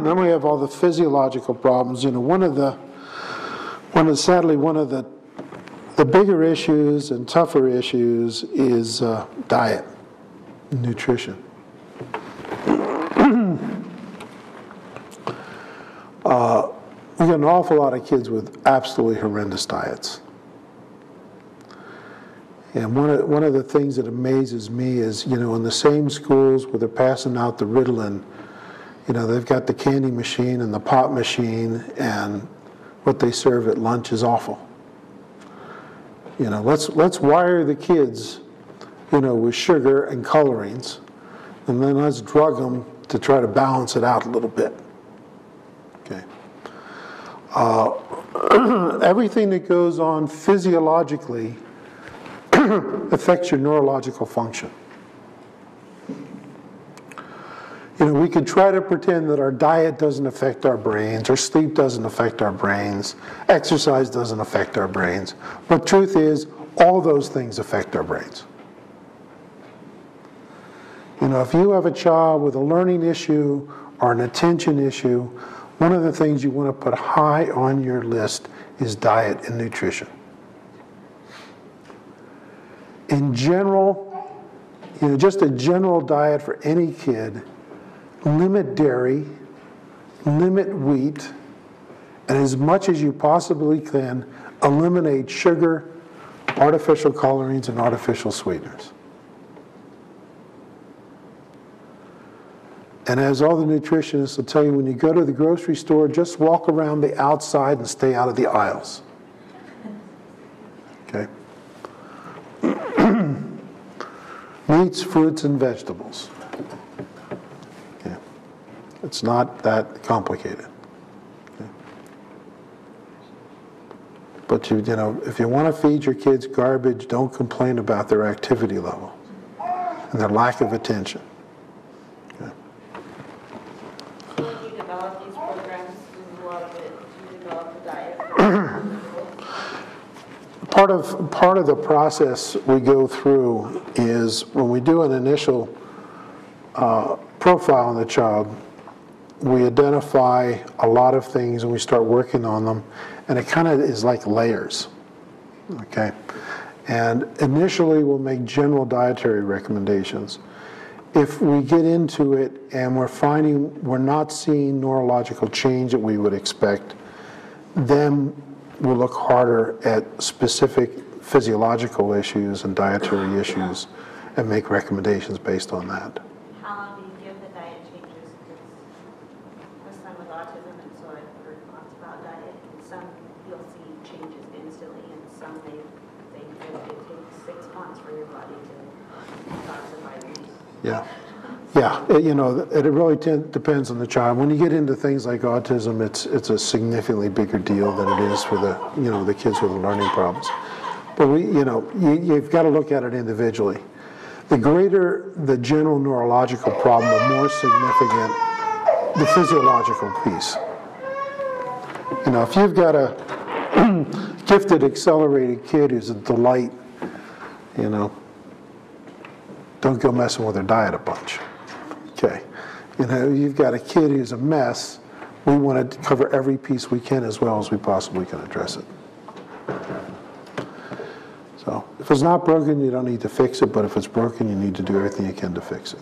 Then we have all the physiological problems. You know, sadly one of the bigger issues and tougher issues is diet, nutrition. We got an awful lot of kids with absolutely horrendous diets. And one of the things that amazes me is, you know, in the same schools where they're passing out the Ritalin, you know, they've got the candy machine and the pop machine, and what they serve at lunch is awful. You know, let's wire the kids, you know, with sugar and colorings, and then let's drug them to try to balance it out a little bit. Okay. Everything that goes on physiologically affects your neurological function. You know, we could try to pretend that our diet doesn't affect our brains, or sleep doesn't affect our brains, exercise doesn't affect our brains. But truth is, all those things affect our brains. You know, if you have a child with a learning issue or an attention issue, one of the things you want to put high on your list is diet and nutrition. In general, you know, just a general diet for any kid, limit dairy, limit wheat, and as much as you possibly can, eliminate sugar, artificial colorings, and artificial sweeteners. And as all the nutritionists will tell you, when you go to the grocery store, just walk around the outside and stay out of the aisles. Okay? Meats, fruits, and vegetables. Okay. It's not that complicated. Okay. But you know, if you want to feed your kids garbage, don't complain about their activity level and their lack of attention. Okay. When you develop these programs, do a lot of it, do you develop the diet? Part of the process we go through is when we do an initial profile on the child, we identify a lot of things and we start working on them, and it kind of is like layers, okay? And initially we'll make general dietary recommendations. If we get into it and we're finding we're not seeing neurological change that we would expect, then we'll look harder at specific physiological issues and dietary issues and make recommendations based on that. How long do you give the diet changes? Because my son with autism, and so I've heard lots about diet. And some you'll see changes instantly, and some they think that it takes 6 months for your body to detoxify these. Yeah. Yeah, you know, it really depends on the child. When you get into things like autism, it's a significantly bigger deal than it is for the, you know, the kids with the learning problems. But you've got to look at it individually. The greater the general neurological problem, the more significant the physiological piece. You know, if you've got a gifted, accelerated kid who's a delight, you know, don't go messing with their diet a bunch. Okay, you know, you've got a kid who's a mess, we want to cover every piece we can as well as we possibly can address it. So if it's not broken, you don't need to fix it, but if it's broken, you need to do everything you can to fix it.